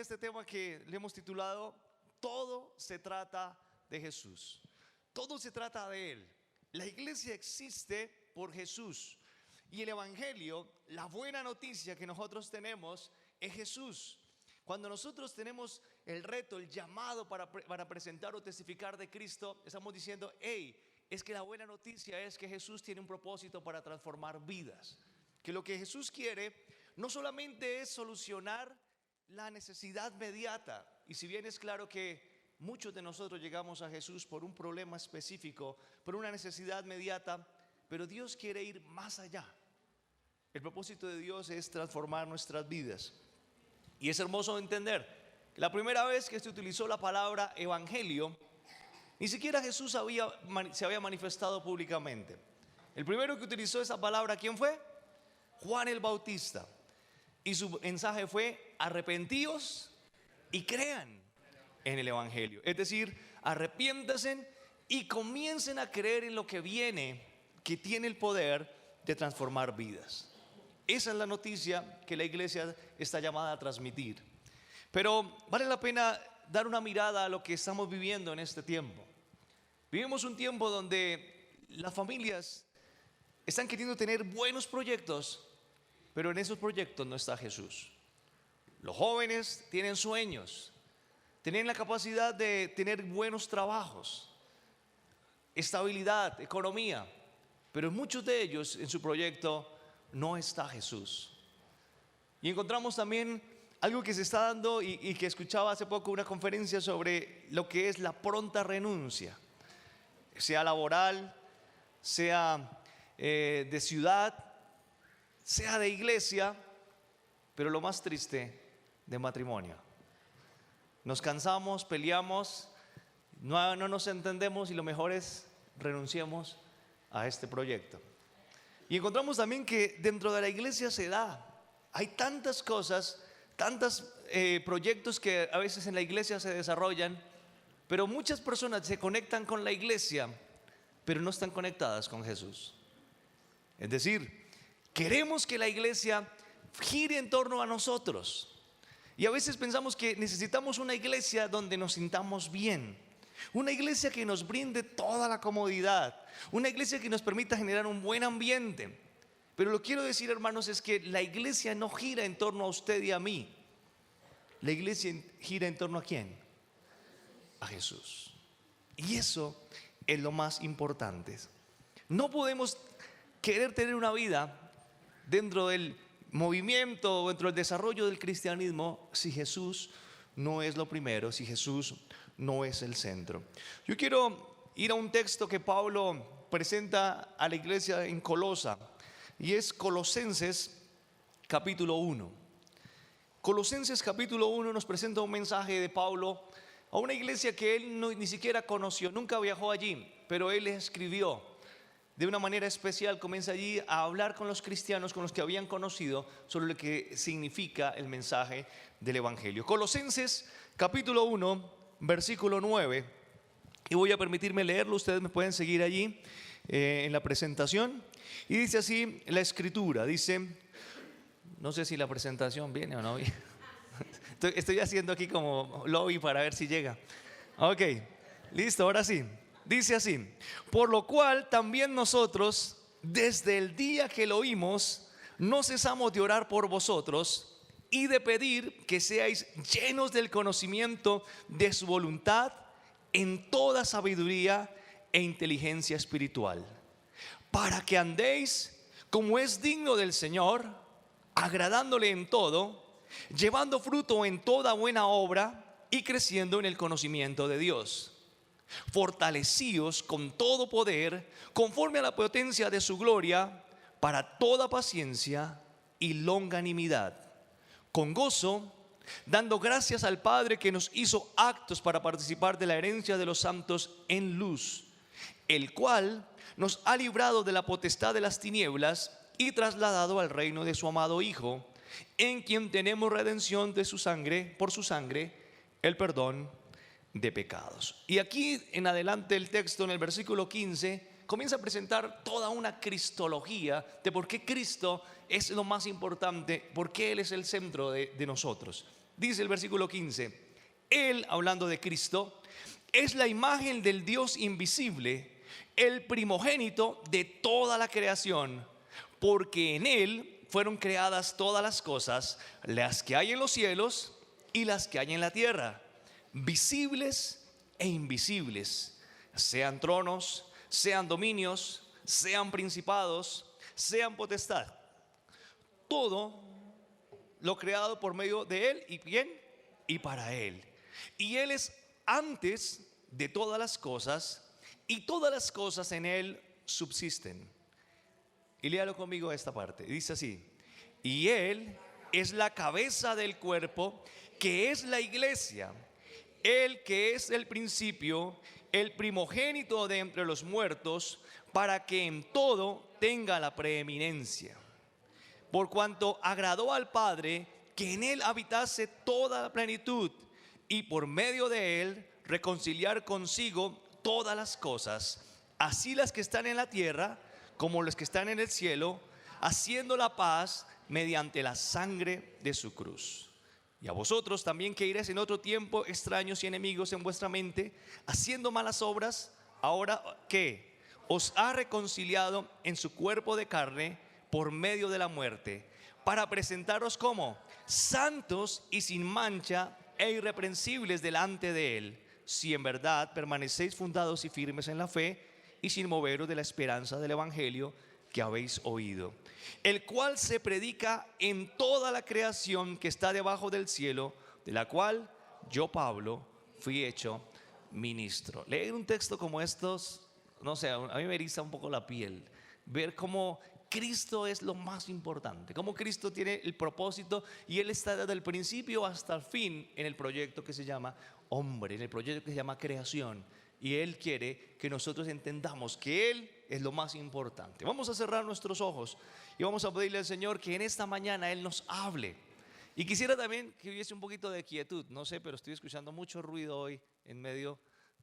este tema que le hemos titulado Todo se trata de Jesús. Todo se trata de Él. La iglesia existe por Jesús. Y el evangelio, la buena noticia que nosotros tenemos es Jesús. Cuando nosotros tenemos el reto, el llamado para presentar o testificar de Cristo, estamos diciendo, hey, es que la buena noticia es que Jesús tiene un propósito para transformar vidas. Que lo que Jesús quiere no solamente es solucionar la necesidad mediata. Y si bien es claro que muchos de nosotros llegamos a Jesús por un problema específico, por una necesidad mediata, pero Dios quiere ir más allá. El propósito de Dios es transformar nuestras vidas. Y es hermoso entender que la primera vez que se utilizó la palabra evangelio, ni siquiera Jesús se había manifestado públicamente. El primero que utilizó esa palabra, ¿quién fue? Juan el Bautista. Y su mensaje fue: arrepentíos y crean en el evangelio. Es decir, arrepiéntanse y comiencen a creer en lo que viene, que tiene el poder de transformar vidas. Esa es la noticia que la iglesia está llamada a transmitir. Pero vale la pena dar una mirada a lo que estamos viviendo en este tiempo. Vivimos un tiempo donde las familias están queriendo tener buenos proyectos, pero en esos proyectos no está Jesús. Los jóvenes tienen sueños, tienen la capacidad de tener buenos trabajos, estabilidad, economía, pero en muchos de ellos en su proyecto no está Jesús. Y encontramos también algo que se está dando y que escuchaba hace poco una conferencia sobre lo que es la pronta renuncia, sea laboral, sea de ciudad, sea de iglesia, pero lo más triste, de matrimonio. Nos cansamos, peleamos, no nos entendemos y lo mejor es renunciemos a este proyecto. Y encontramos también que dentro de la iglesia se da. Hay tantas cosas, tantos proyectos que a veces en la iglesia se desarrollan, pero muchas personas se conectan con la iglesia, pero no están conectadas con Jesús. Es decir, queremos que la iglesia gire en torno a nosotros. Y a veces pensamos que necesitamos una iglesia donde nos sintamos bien. Una iglesia que nos brinde toda la comodidad. Una iglesia que nos permita generar un buen ambiente. Pero lo que quiero decir, hermanos, es que la iglesia no gira en torno a usted y a mí. La iglesia gira en torno ¿a quién? A Jesús. Y eso es lo más importante. No podemos querer tener una vida dentro del movimiento, dentro del desarrollo del cristianismo, si Jesús no es lo primero, si Jesús no es el centro. Yo quiero ir a un texto que Pablo presenta a la iglesia en Colosa, y es Colosenses capítulo 1. Colosenses capítulo 1 nos presenta un mensaje de Pablo a una iglesia que él ni siquiera conoció, nunca viajó allí, pero él escribió de una manera especial, comienza allí a hablar con los cristianos, con los que habían conocido, sobre lo que significa el mensaje del evangelio. Colosenses capítulo 1, versículo 9, y voy a permitirme leerlo, ustedes me pueden seguir allí en la presentación. Y dice así la escritura, dice, no sé si la presentación viene o no viene. Estoy haciendo aquí como lobby para ver si llega. Ok, listo, ahora sí. Dice así: por lo cual también nosotros, desde el día que lo oímos, no cesamos de orar por vosotros y de pedir que seáis llenos del conocimiento de su voluntad en toda sabiduría e inteligencia espiritual, para que andéis como es digno del Señor, agradándole en todo, llevando fruto en toda buena obra y creciendo en el conocimiento de Dios, fortalecíos con todo poder conforme a la potencia de su gloria, para toda paciencia y longanimidad, con gozo, dando gracias al Padre que nos hizo aptos para participar de la herencia de los santos en luz, el cual nos ha librado de la potestad de las tinieblas y trasladado al reino de su amado Hijo, en quien tenemos redención de su sangre, por su sangre, el perdón de pecados. Y aquí en adelante el texto, en el versículo 15, comienza a presentar toda una cristología de por qué Cristo es lo más importante, por qué Él es el centro de nosotros. Dice el versículo 15, Él, hablando de Cristo, es la imagen del Dios invisible, el primogénito de toda la creación, porque en Él fueron creadas todas las cosas, las que hay en los cielos y las que hay en la tierra, visibles e invisibles, sean tronos, sean dominios, sean principados, sean potestad. Todo lo creado por medio de Él y bien y para Él. Y Él es antes de todas las cosas, y todas las cosas en Él subsisten. Y léalo conmigo esta parte. Dice así: y Él es la cabeza del cuerpo, que es la iglesia. Él que es el principio, el primogénito de entre los muertos, para que en todo tenga la preeminencia. Por cuanto agradó al Padre que en Él habitase toda la plenitud, y por medio de Él reconciliar consigo todas las cosas, así las que están en la tierra como las que están en el cielo, haciendo la paz mediante la sangre de su cruz. Y a vosotros también, que iréis en otro tiempo extraños y enemigos en vuestra mente, haciendo malas obras, ahora que os ha reconciliado en su cuerpo de carne por medio de la muerte, para presentaros como santos y sin mancha e irreprensibles delante de Él, si en verdad permanecéis fundados y firmes en la fe, y sin moveros de la esperanza del evangelio que habéis oído, el cual se predica en toda la creación que está debajo del cielo, de la cual yo, Pablo, fui hecho ministro. Leer un texto como estos, no sé, a mí me eriza un poco la piel, ver cómo Cristo es lo más importante, cómo Cristo tiene el propósito, y Él está desde el principio hasta el fin en el proyecto que se llama hombre, en el proyecto que se llama creación. Y Él quiere que nosotros entendamos que Él es lo más importante. Vamos a cerrar nuestros ojos y vamos a pedirle al Señor que en esta mañana Él nos hable. Y quisiera también que hubiese un poquito de quietud. No sé, pero estoy escuchando mucho ruido hoy en medio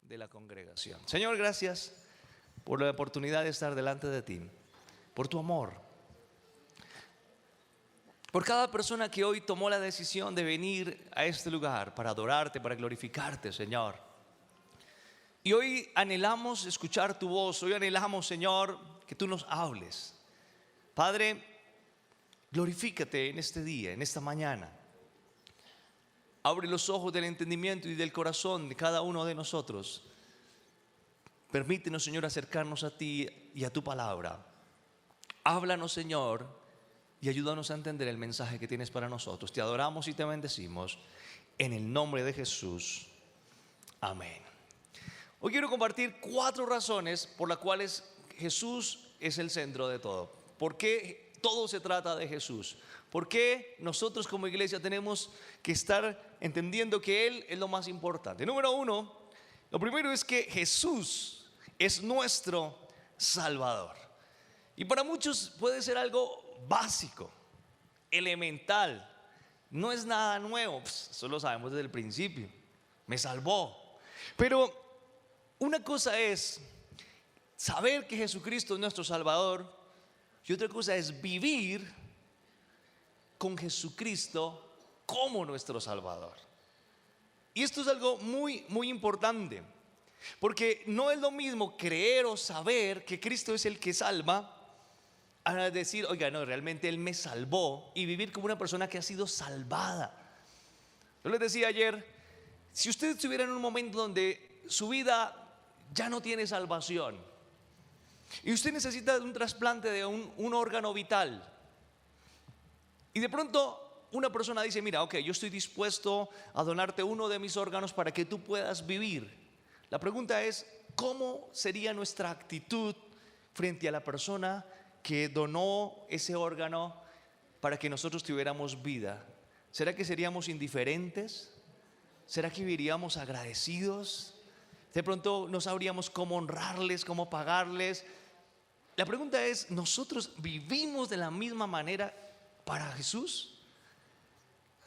de la congregación. Señor, gracias por la oportunidad de estar delante de ti, por tu amor, por cada persona que hoy tomó la decisión de venir a este lugar para adorarte, para glorificarte, Señor. Y hoy anhelamos escuchar tu voz. Hoy anhelamos, Señor, que tú nos hables. Padre, glorifícate en este día, en esta mañana. Abre los ojos del entendimiento y del corazón de cada uno de nosotros. Permítenos, Señor, acercarnos a ti y a tu palabra. Háblanos, Señor, y ayúdanos a entender el mensaje que tienes para nosotros. Te adoramos y te bendecimos en el nombre de Jesús. Amén. Hoy quiero compartir 4 razones por las cuales Jesús es el centro de todo. ¿Por qué todo se trata de Jesús? ¿Por qué nosotros como iglesia tenemos que estar entendiendo que Él es lo más importante? Número 1, lo primero es que Jesús es nuestro Salvador. Y para muchos puede ser algo básico, elemental. No es nada nuevo, eso lo sabemos desde el principio. Me salvó. Pero una cosa es saber que Jesucristo es nuestro Salvador, y otra cosa es vivir con Jesucristo como nuestro Salvador. Y esto es algo muy, muy importante, porque no es lo mismo creer o saber que Cristo es el que salva, a decir, oiga, no, realmente Él me salvó, y vivir como una persona que ha sido salvada. Yo les decía ayer, si usted estuviera en un momento donde su vida ya no tiene salvación y usted necesita un trasplante de un órgano vital, y de pronto una persona dice, mira, ok, yo estoy dispuesto a donarte uno de mis órganos para que tú puedas vivir. La pregunta es, ¿cómo sería nuestra actitud frente a la persona que donó ese órgano para que nosotros tuviéramos vida? ¿Será que seríamos indiferentes? ¿Será que viviríamos agradecidos? De pronto no sabríamos cómo honrarles, cómo pagarles. La pregunta es, ¿nosotros vivimos de la misma manera para Jesús?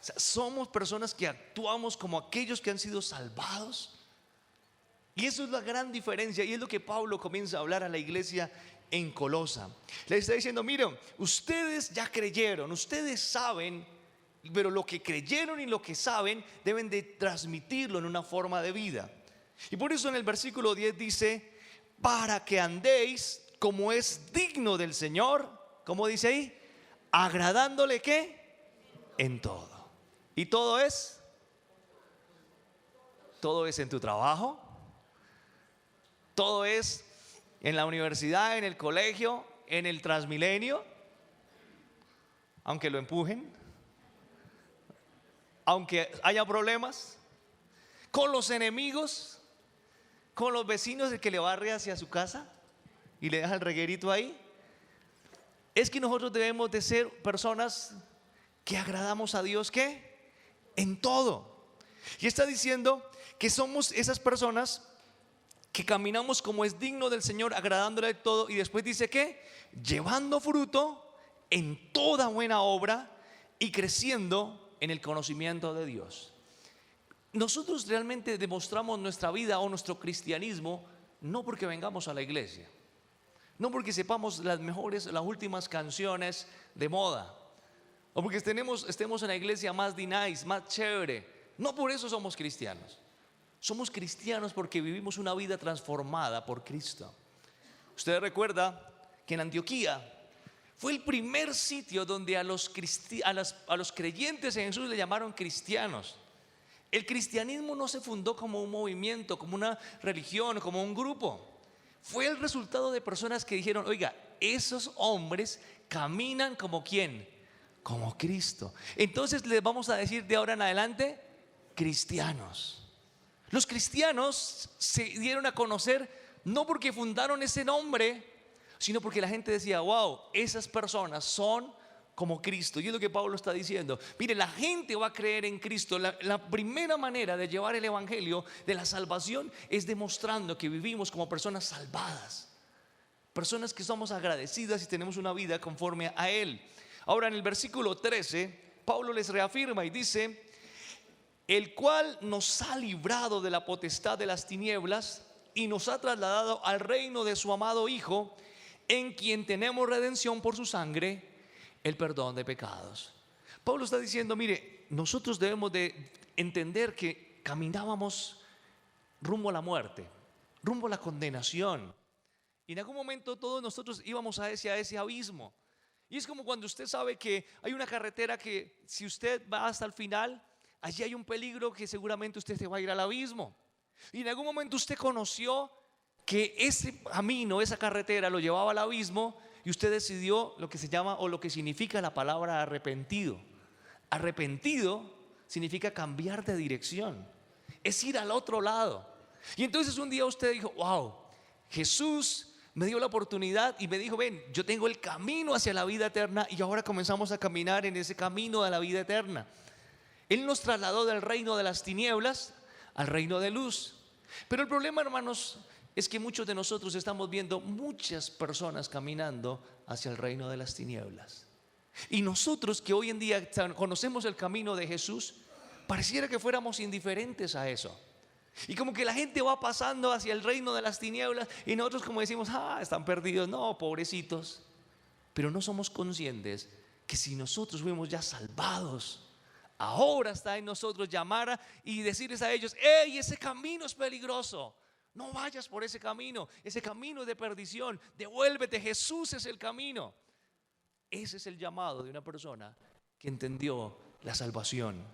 O sea, ¿somos personas que actuamos como aquellos que han sido salvados? Y eso es la gran diferencia, y es lo que Pablo comienza a hablar a la iglesia en Colosa. Le está diciendo, miren, ustedes ya creyeron, ustedes saben pero lo que creyeron y lo que saben deben de transmitirlo en una forma de vida. Y por eso en el versículo 10 dice, para que andéis como es digno del Señor, ¿cómo dice ahí? Agradándole, ¿qué? En todo. ¿Y todo es? Todo es en tu trabajo, todo es en la universidad, en el colegio, en el Transmilenio, aunque lo empujen, aunque haya problemas, con los enemigos, con los vecinos, el que le barre hacia su casa y le deja el reguerito ahí. Es que nosotros debemos de ser personas que agradamos a Dios, ¿qué? En todo. Y está diciendo que somos esas personas que caminamos como es digno del Señor, agradándole de todo. Y después dice que llevando fruto en toda buena obra y creciendo en el conocimiento de Dios. Nosotros realmente demostramos nuestra vida o nuestro cristianismo no porque vengamos a la iglesia, no porque sepamos las mejores, las últimas canciones de moda, o porque estemos en la iglesia más nice, más chévere. No por eso somos cristianos. Somos cristianos porque vivimos una vida transformada por Cristo. Usted recuerda que en Antioquía fue el primer sitio donde a los creyentes en Jesús le llamaron cristianos. El cristianismo no se fundó como un movimiento, como una religión, como un grupo. Fue el resultado de personas que dijeron, oiga, esos hombres caminan como ¿quién? Como Cristo. Entonces les vamos a decir de ahora en adelante, cristianos. Los cristianos se dieron a conocer no porque fundaron ese nombre, sino porque la gente decía, wow, esas personas son como Cristo. Y es lo que Pablo está diciendo. Mire, la gente va a creer en Cristo. La primera manera de llevar el evangelio de la salvación es demostrando que vivimos como personas salvadas, personas que somos agradecidas y tenemos una vida conforme a Él. Ahora en el versículo 13, Pablo les reafirma y dice, el cual nos ha librado de la potestad de las tinieblas y nos ha trasladado al reino de su amado Hijo, en quien tenemos redención por su sangre, el perdón de pecados. Pablo está diciendo, mire, nosotros debemos de entender que caminábamos rumbo a la muerte, rumbo a la condenación. Y en algún momento todos nosotros íbamos hacia ese abismo. Y es como cuando usted sabe que hay una carretera que si usted va hasta el final, allí hay un peligro que seguramente usted se va a ir al abismo. Y en algún momento usted conoció que ese camino, esa carretera lo llevaba al abismo y usted decidió lo que se llama o lo que significa la palabra arrepentido. Arrepentido significa cambiar de dirección, es ir al otro lado. Y entonces un día usted dijo, wow, Jesús me dio la oportunidad y me dijo, ven, yo tengo el camino hacia la vida eterna. Y ahora comenzamos a caminar en ese camino de la vida eterna. Él nos trasladó del reino de las tinieblas al reino de luz. Pero el problema, hermanos, es que muchos de nosotros estamos viendo muchas personas caminando hacia el reino de las tinieblas. Y nosotros que hoy en día conocemos el camino de Jesús, pareciera que fuéramos indiferentes a eso. Y como que la gente va pasando hacia el reino de las tinieblas y nosotros como decimos, están perdidos, no, pobrecitos. Pero no somos conscientes que si nosotros fuimos ya salvados, ahora está en nosotros llamar y decirles a ellos, hey, ese camino es peligroso, no vayas por ese camino es de perdición, devuélvete, Jesús es el camino. Ese es el llamado de una persona que entendió la salvación.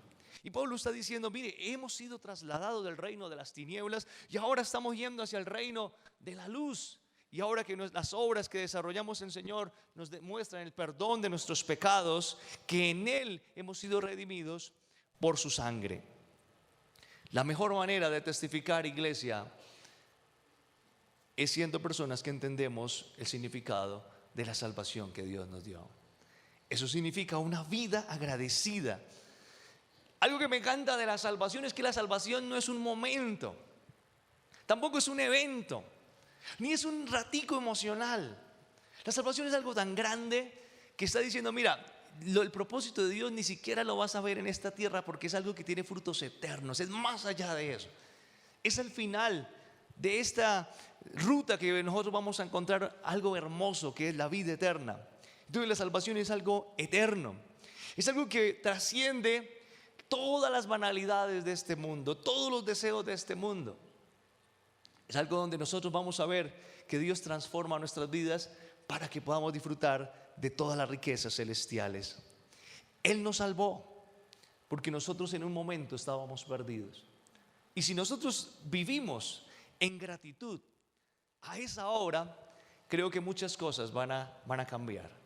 Y Pablo está diciendo, mire, hemos sido trasladados del reino de las tinieblas y ahora estamos yendo hacia el reino de la luz. Y ahora que las obras que desarrollamos en el Señor nos demuestran el perdón de nuestros pecados, que en Él hemos sido redimidos por su sangre. La mejor manera de testificar, iglesia, es siendo personas que entendemos el significado de la salvación que Dios nos dio. Eso significa una vida agradecida. Algo que me encanta de la salvación es que la salvación no es un momento, tampoco es un evento, ni es un ratico emocional. La salvación es algo tan grande que está diciendo, mira, el propósito de Dios ni siquiera lo vas a ver en esta tierra porque es algo que tiene frutos eternos, es más allá de eso. Es el final de esta ruta que nosotros vamos a encontrar algo hermoso que es la vida eterna. Entonces la salvación es algo eterno. Es algo que trasciende todas las banalidades de este mundo, todos los deseos de este mundo. Es algo donde nosotros vamos a ver que Dios transforma nuestras vidas para que podamos disfrutar de todas las riquezas celestiales. Él nos salvó porque nosotros en un momento estábamos perdidos. Y si nosotros vivimos en gratitud a esa hora, creo que muchas cosas van a cambiar.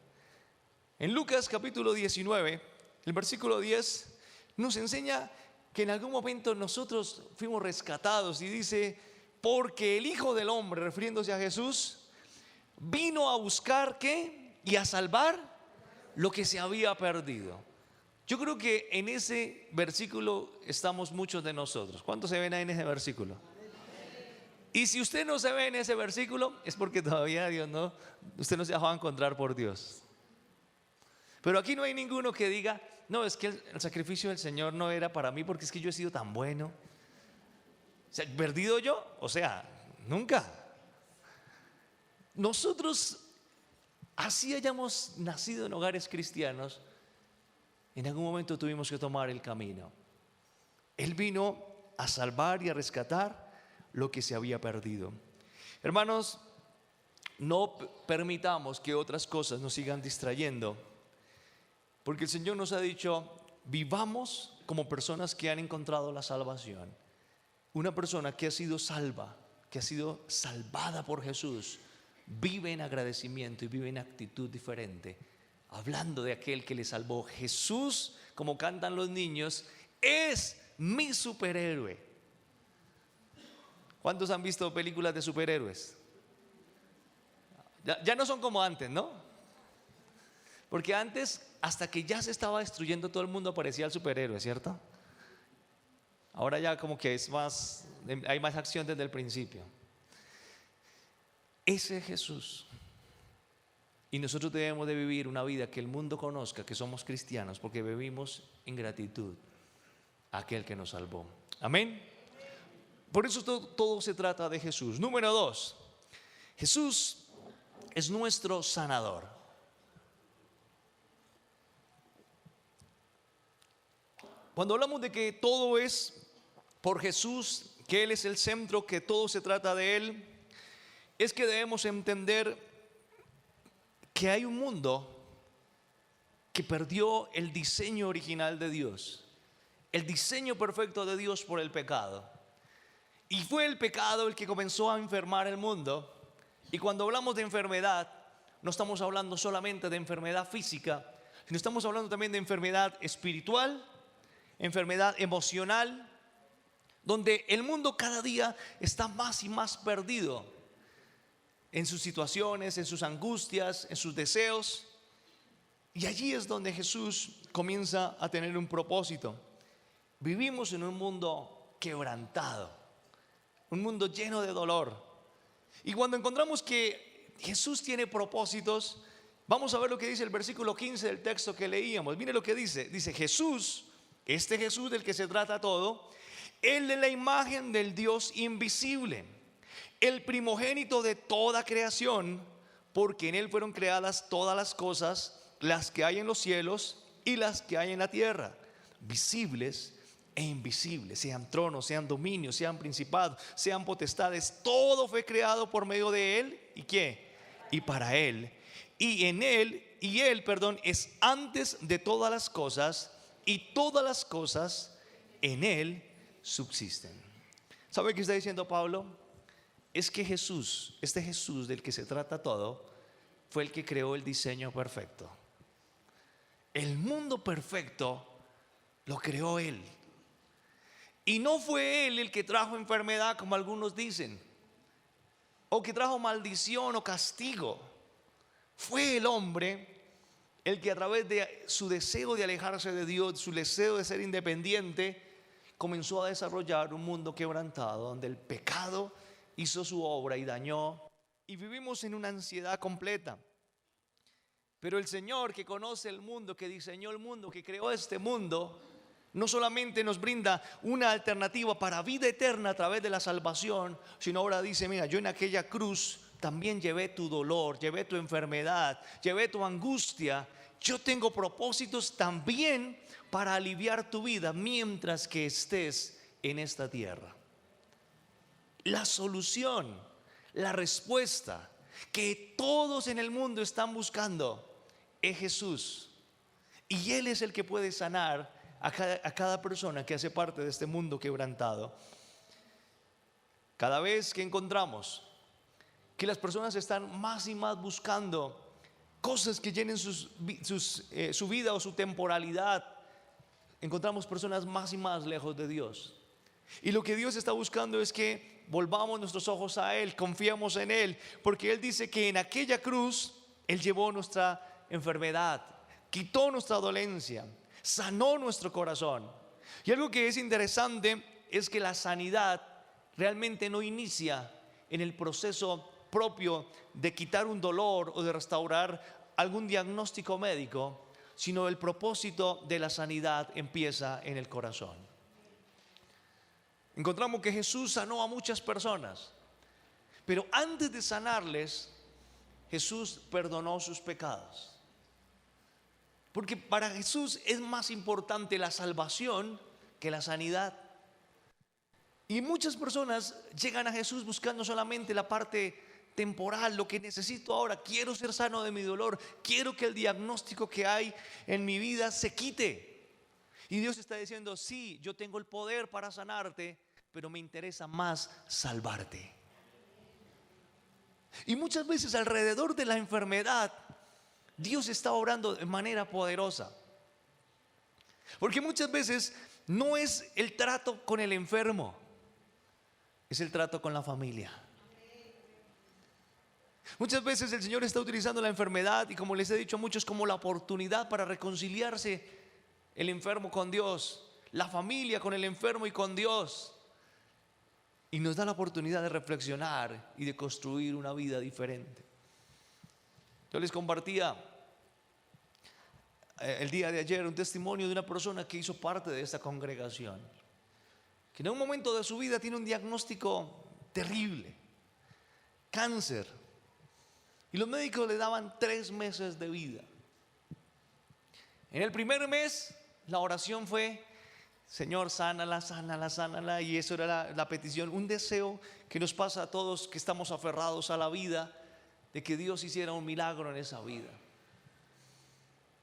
En Lucas capítulo 19, el versículo 10 nos enseña que en algún momento nosotros fuimos rescatados y dice: porque el Hijo del Hombre, refiriéndose a Jesús, vino a buscar ¿qué? Y a salvar lo que se había perdido. Yo creo que en ese versículo estamos muchos de nosotros. ¿Cuántos se ven ahí en ese versículo? Y si usted no se ve en ese versículo, es porque todavía usted no se ha dejado encontrar por Dios. Pero aquí no hay ninguno que diga: no, es que el sacrificio del Señor no era para mí porque es que yo he sido tan bueno. O sea, ¿perdido yo? O sea, nunca. Nosotros, así hayamos nacido en hogares cristianos, en algún momento tuvimos que tomar el camino. Él vino a salvar y a rescatar lo que se había perdido. Hermanos, no permitamos que otras cosas nos sigan distrayendo, porque el Señor nos ha dicho: vivamos como personas que han encontrado la salvación. Una persona que ha sido salva, que ha sido salvada por Jesús, vive en agradecimiento y vive en actitud diferente, hablando de aquel que le salvó. Jesús, como cantan los niños, es mi superhéroe. ¿Cuántos han visto películas de superhéroes? Ya no son como antes, ¿no? Porque antes, hasta que ya se estaba destruyendo todo el mundo, aparecía el superhéroe, ¿cierto? Ahora ya como que hay más acción desde el principio. Ese es Jesús. Y nosotros debemos de vivir una vida que el mundo conozca que somos cristianos, porque vivimos en gratitud a aquel que nos salvó. Amén. Por eso todo se trata de Jesús. Número 2, Jesús es nuestro sanador. Cuando hablamos de que todo es por Jesús, que Él es el centro, que todo se trata de Él, es que debemos entender que hay un mundo que perdió el diseño original de Dios, el diseño perfecto de Dios por el pecado. Y fue el pecado el que comenzó a enfermar el mundo. Y cuando hablamos de enfermedad, no estamos hablando solamente de enfermedad física, sino estamos hablando también de enfermedad espiritual, enfermedad emocional, donde el mundo cada día está más y más perdido en sus situaciones, en sus angustias, en sus deseos. Y allí es donde Jesús comienza a tener un propósito. Vivimos en un mundo quebrantado, un mundo lleno de dolor. Y cuando encontramos que Jesús tiene propósitos, vamos a ver lo que dice el versículo 15 del texto que leíamos. Mire lo que dice. Dice: Jesús, este Jesús del que se trata todo, Él es la imagen del Dios invisible, el primogénito de toda creación, porque en Él fueron creadas todas las cosas, las que hay en los cielos y las que hay en la tierra, visibles e invisibles, sean tronos, sean dominios, sean principados, sean potestades. Todo fue creado por medio de Él. ¿Y qué? Y para Él. Y en Él, es antes de todas las cosas, y todas las cosas en Él subsisten. ¿Sabe qué está diciendo Pablo? Es que Jesús, este Jesús del que se trata todo, fue el que creó el diseño perfecto. El mundo perfecto lo creó Él. Y no fue Él el que trajo enfermedad, como algunos dicen, o que trajo maldición o castigo. Fue el hombre el que, a través de su deseo de alejarse de Dios, su deseo de ser independiente, comenzó a desarrollar un mundo quebrantado, donde el pecado hizo su obra y dañó, y vivimos en una ansiedad completa. Pero el Señor, que conoce el mundo, que diseñó el mundo, que creó este mundo, no solamente nos brinda una alternativa para vida eterna a través de la salvación, sino ahora dice: mira, yo en aquella cruz también llevé tu dolor, llevé tu enfermedad, llevé tu angustia. yo tengo propósitos también para aliviar tu vida mientras que estés en esta tierra. La solución, la respuesta que todos en el mundo están buscando es Jesús. Y Él es el que puede sanar a cada persona que hace parte de este mundo quebrantado. Cada vez que encontramos que las personas están más y más buscando cosas que llenen su vida o su temporalidad, encontramos personas más y más lejos de Dios. Y lo que Dios está buscando es que volvamos nuestros ojos a Él, confiamos en Él, porque Él dice que en aquella cruz Él llevó nuestra enfermedad, quitó nuestra dolencia, sanó nuestro corazón. Y algo que es interesante es que la sanidad realmente no inicia en el proceso propio de quitar un dolor o de restaurar algún diagnóstico médico, sino el propósito de la sanidad empieza en el corazón. Encontramos que Jesús sanó a muchas personas, pero antes de sanarles, Jesús perdonó sus pecados. Porque para Jesús es más importante la salvación que la sanidad. Y muchas personas llegan a Jesús buscando solamente la parte temporal, lo que necesito ahora. Quiero ser sano de mi dolor, quiero que el diagnóstico que hay en mi vida se quite. Y Dios está diciendo: sí, yo tengo el poder para sanarte, pero me interesa más salvarte. Y muchas veces alrededor de la enfermedad Dios está obrando de manera poderosa, porque muchas veces no es el trato con el enfermo, es el trato con la familia. Muchas veces el Señor está utilizando la enfermedad, y como les he dicho a muchos, como la oportunidad para reconciliarse el enfermo con Dios, la familia con el enfermo y con Dios. Y nos da la oportunidad de reflexionar y de construir una vida diferente. Yo les compartía el día de ayer un testimonio de una persona que hizo parte de esta congregación, que en un momento de su vida tiene un diagnóstico terrible, cáncer, y los médicos le daban 3 meses de vida. En el primer mes la oración fue: Señor, sánala, sánala, sánala. Y eso era la petición, un deseo que nos pasa a todos que estamos aferrados a la vida, de que Dios hiciera un milagro en esa vida.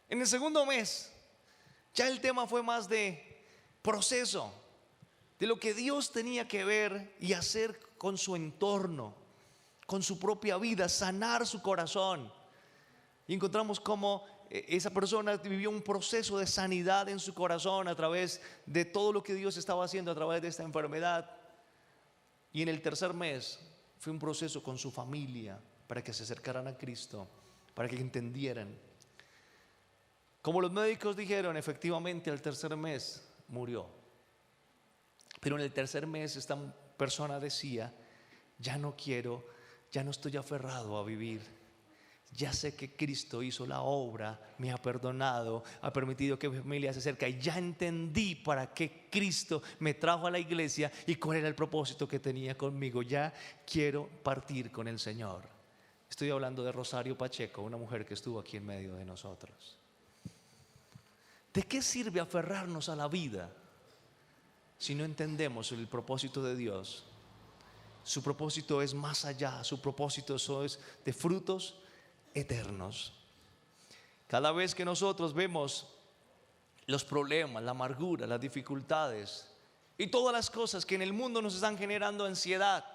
En el segundo mes ya el tema fue más de proceso, de lo que Dios tenía que ver y hacer con su entorno, con su propia vida, sanar su corazón. Y encontramos cómo esa persona vivió un proceso de sanidad en su corazón a través de todo lo que Dios estaba haciendo a través de esta enfermedad. Y en el tercer mes fue un proceso con su familia para que se acercaran a Cristo, para que entendieran. Como los médicos dijeron, efectivamente al tercer mes murió. Pero en el tercer mes esta persona decía: ya no quiero, ya no estoy aferrado a vivir. Ya sé que Cristo hizo la obra, me ha perdonado, ha permitido que mi familia se acerque. Y ya entendí para qué Cristo me trajo a la iglesia y cuál era el propósito que tenía conmigo. Ya quiero partir con el Señor. Estoy hablando de Rosario Pacheco, una mujer que estuvo aquí en medio de nosotros. ¿De qué sirve aferrarnos a la vida si no entendemos el propósito de Dios? Su propósito es más allá, su propósito es de frutos eternos. Cada vez que nosotros vemos los problemas, la amargura, las dificultades y todas las cosas que en el mundo nos están generando ansiedad,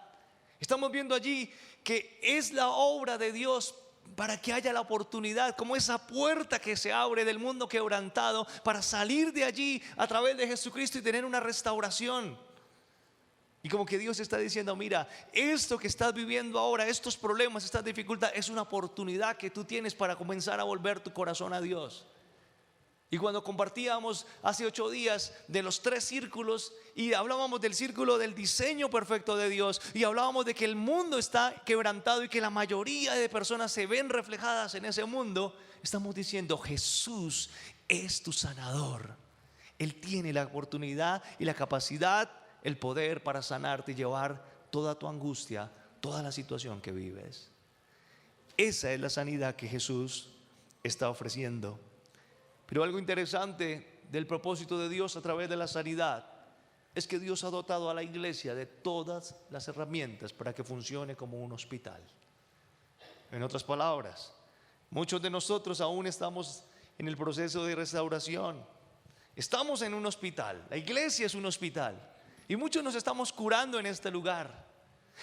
estamos viendo allí que es la obra de Dios para que haya la oportunidad, como esa puerta que se abre del mundo quebrantado, para salir de allí a través de Jesucristo y tener una restauración. Y como que Dios está diciendo: mira, esto que estás viviendo ahora, estos problemas, estas dificultades, es una oportunidad que tú tienes para comenzar a volver tu corazón a Dios. Y cuando compartíamos hace 8 días de los 3 círculos, y hablábamos del círculo del diseño perfecto de Dios, y hablábamos de que el mundo está quebrantado y que la mayoría de personas se ven reflejadas en ese mundo, estamos diciendo: Jesús es tu sanador. Él tiene la oportunidad y la capacidad, el poder para sanarte y llevar toda tu angustia, toda la situación que vives. Esa es la sanidad que Jesús está ofreciendo. Pero algo interesante del propósito de Dios a través de la sanidad es que Dios ha dotado a la iglesia de todas las herramientas para que funcione como un hospital. En otras palabras, muchos de nosotros aún estamos en el proceso de restauración. Estamos en un hospital, la iglesia es un hospital y muchos nos estamos curando en este lugar.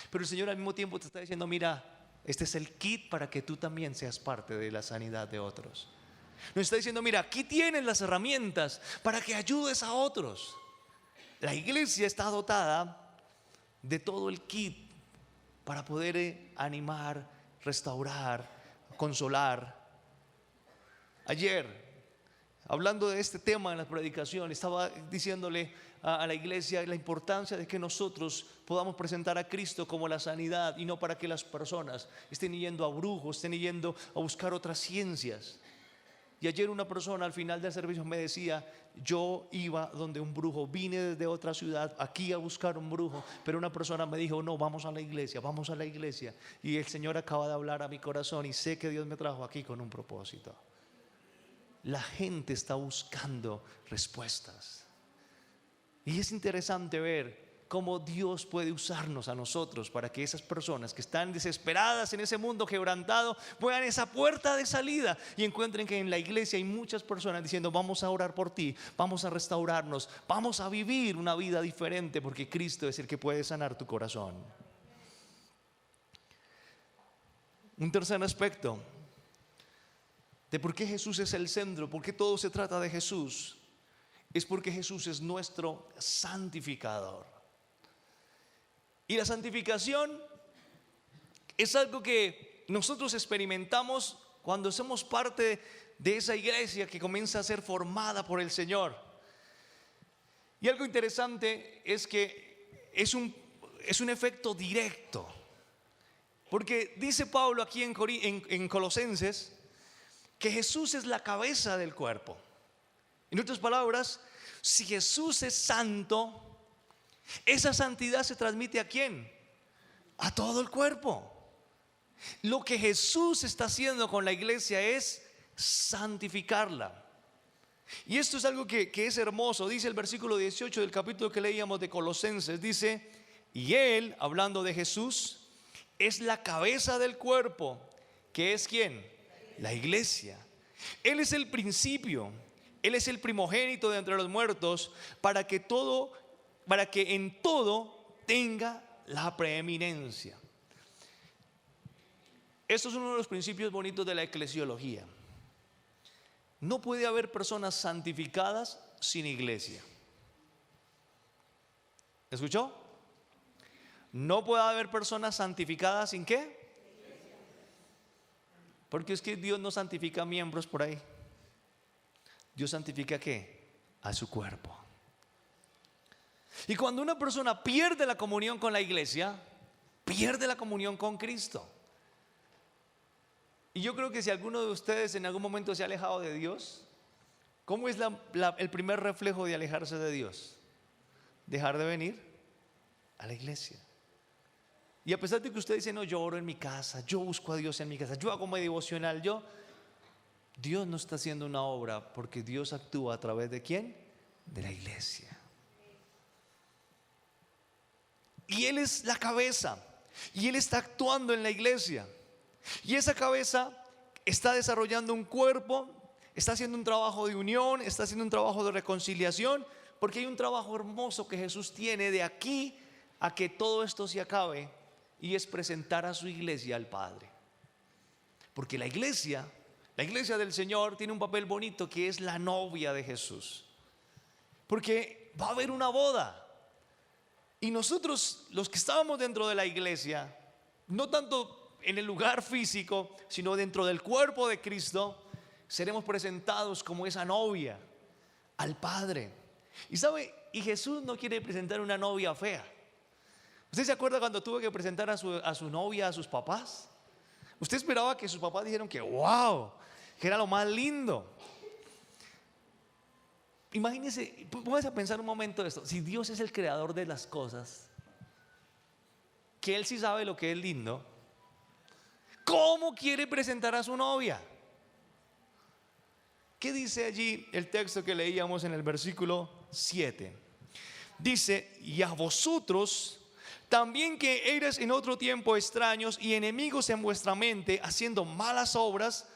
Pero el Señor al mismo tiempo te está diciendo, mira, este es el kit para que tú también seas parte de la sanidad de otros. Nos está diciendo, mira, aquí tienes las herramientas para que ayudes a otros. La iglesia está dotada de todo el kit para poder animar, restaurar, consolar. Ayer, hablando de este tema en la predicación, estaba diciéndole a la iglesia la importancia de que nosotros podamos presentar a Cristo como la sanidad y no para que las personas estén yendo a brujos, estén yendo a buscar otras ciencias. Y ayer una persona al final del servicio me decía, yo iba donde un brujo, vine desde otra ciudad aquí a buscar un brujo, pero una persona me dijo, no, vamos a la iglesia, vamos a la iglesia. Y el Señor acaba de hablar a mi corazón y sé que Dios me trajo aquí con un propósito. La gente está buscando respuestas. Y es interesante ver cómo Dios puede usarnos a nosotros para que esas personas que están desesperadas en ese mundo quebrantado puedan esa puerta de salida y encuentren que en la iglesia hay muchas personas diciendo, vamos a orar por ti, vamos a restaurarnos, vamos a vivir una vida diferente porque Cristo es el que puede sanar tu corazón. Un tercer aspecto de por qué Jesús es el centro, por qué todo se trata de Jesús, es porque Jesús es nuestro santificador. Y la santificación es algo que nosotros experimentamos cuando somos parte de esa iglesia que comienza a ser formada por el Señor. Y algo interesante es que es un efecto directo. Porque dice Pablo aquí en Colosenses que Jesús es la cabeza del cuerpo. En otras palabras, si Jesús es santo, esa santidad se transmite ¿a quién? A todo el cuerpo. Lo que Jesús está haciendo con la iglesia es santificarla. Y esto es algo que es hermoso. Dice el versículo 18 del capítulo que leíamos de Colosenses. Dice, y Él, hablando de Jesús, es la cabeza del cuerpo. ¿Que es quién? La iglesia. Él es el principio. Él es el primogénito de entre los muertos para que en todo tenga la preeminencia. Esto es uno de los principios bonitos de la eclesiología. No puede haber personas santificadas sin iglesia. ¿Escuchó? No puede haber personas santificadas sin ¿qué? Porque es que Dios no santifica miembros por ahí. Dios santifica ¿qué? A su cuerpo. Y cuando una persona pierde la comunión con la iglesia, pierde la comunión con Cristo. Y yo creo que si alguno de ustedes en algún momento se ha alejado de Dios, ¿cómo es el primer reflejo de alejarse de Dios? Dejar de venir a la iglesia. Y a pesar de que usted dice, no, yo oro en mi casa, yo busco a Dios en mi casa, yo hago mi devocional, Dios no está haciendo una obra porque Dios actúa a través de ¿quién? De la iglesia. Y Él es la cabeza y Él está actuando en la iglesia. Y esa cabeza está desarrollando un cuerpo, está haciendo un trabajo de unión, está haciendo un trabajo de reconciliación, porque hay un trabajo hermoso que Jesús tiene de aquí a que todo esto se acabe, y es presentar a su iglesia al Padre. Porque la iglesia del Señor tiene un papel bonito que es la novia de Jesús. Porque va a haber una boda. Y nosotros, los que estábamos dentro de la iglesia, no tanto en el lugar físico, sino dentro del cuerpo de Cristo, seremos presentados como esa novia al Padre. Y sabe, y Jesús no quiere presentar una novia fea. ¿Usted se acuerda cuando tuvo que presentar a su novia a sus papás? Usted esperaba que sus papás dijeran que wow, que era lo más lindo. Imagínese, póngase a pensar un momento de esto. Si Dios es el creador de las cosas, que Él sí sabe lo que es lindo, ¿cómo quiere presentar a su novia? ¿Qué dice allí el texto que leíamos en el versículo 7? Dice: y a vosotros también, que erais en otro tiempo extraños y enemigos en vuestra mente, haciendo malas obras,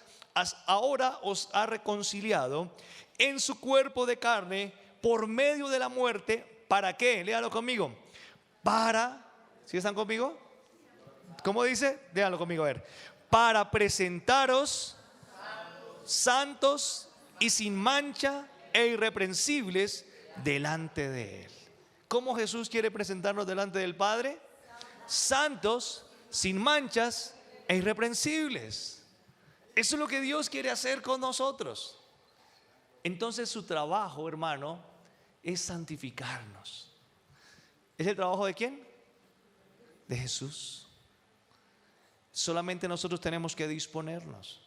ahora os ha reconciliado en su cuerpo de carne por medio de la muerte. ¿Para qué? Léalo conmigo. Para, ¿sí están conmigo? ¿Cómo dice? Léalo conmigo, a ver. Para presentaros santos y sin mancha e irreprensibles delante de Él. ¿Cómo Jesús quiere presentarnos delante del Padre? Santos, sin manchas e irreprensibles. Eso es lo que Dios quiere hacer con nosotros. Entonces su trabajo, hermano, es santificarnos. ¿Es el trabajo de quién? De Jesús. Solamente nosotros tenemos que disponernos.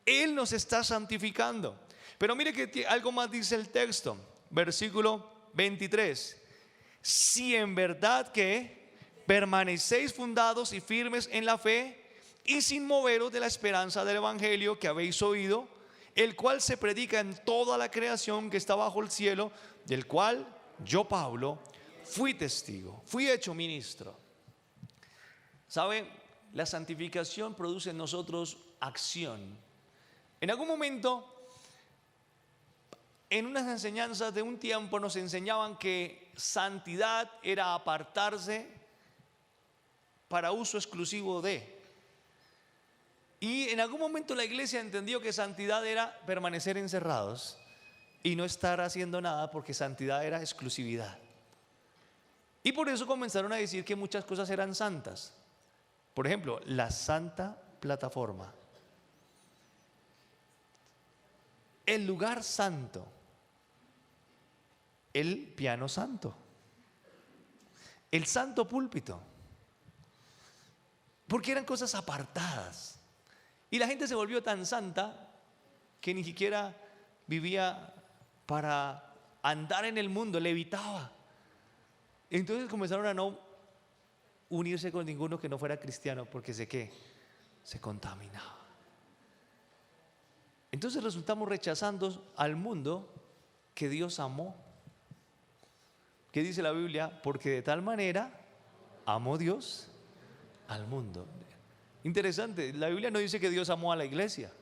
Él nos está santificando. Pero mire que algo más dice el texto, versículo 23. Si en verdad que permanecéis fundados y firmes en la fe y sin moveros de la esperanza del evangelio que habéis oído, el cual se predica en toda la creación que está bajo el cielo, del cual yo, Pablo, fui testigo, fui hecho ministro. ¿Sabe? La santificación produce en nosotros acción. En algún momento, en unas enseñanzas de un tiempo, nos enseñaban que santidad era apartarse para uso exclusivo de. Y en algún momento la iglesia entendió que santidad era permanecer encerrados y no estar haciendo nada, porque santidad era exclusividad. Y por eso comenzaron a decir que muchas cosas eran santas. Por ejemplo, la santa plataforma, el lugar santo, el piano santo, el santo púlpito, porque eran cosas apartadas. Y la gente se volvió tan santa que ni siquiera vivía para andar en el mundo, levitaba. Entonces comenzaron a no unirse con ninguno que no fuera cristiano, porque se contaminaba. Entonces resultamos rechazando al mundo que Dios amó. ¿Qué dice la Biblia? Porque de tal manera amó Dios al mundo. Interesante, la Biblia no dice que Dios amó a la iglesia.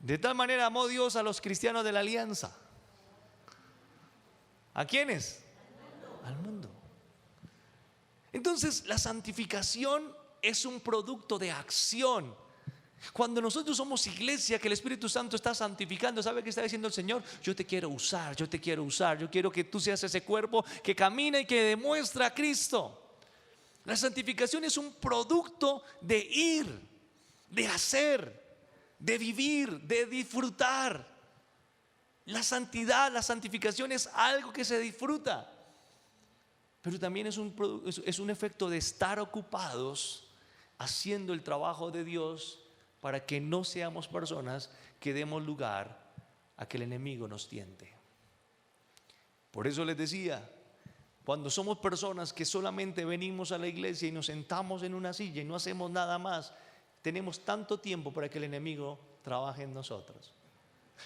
De tal manera amó Dios a los cristianos de la alianza. ¿A quiénes? Al mundo. Entonces la santificación es un producto de acción. Cuando nosotros somos iglesia, que el Espíritu Santo está santificando, ¿sabe qué está diciendo el Señor? Yo te quiero usar, yo te quiero usar, yo quiero que tú seas ese cuerpo que camina y que demuestra a Cristo. La santificación es un producto de ir, de hacer, de vivir, de disfrutar. La santidad, la santificación es algo que se disfruta, pero también es un efecto de estar ocupados haciendo el trabajo de Dios, para que no seamos personas que demos lugar a que el enemigo nos tiente. Por eso les decía, cuando somos personas que solamente venimos a la iglesia y nos sentamos en una silla y no hacemos nada más, tenemos tanto tiempo para que el enemigo trabaje en nosotros.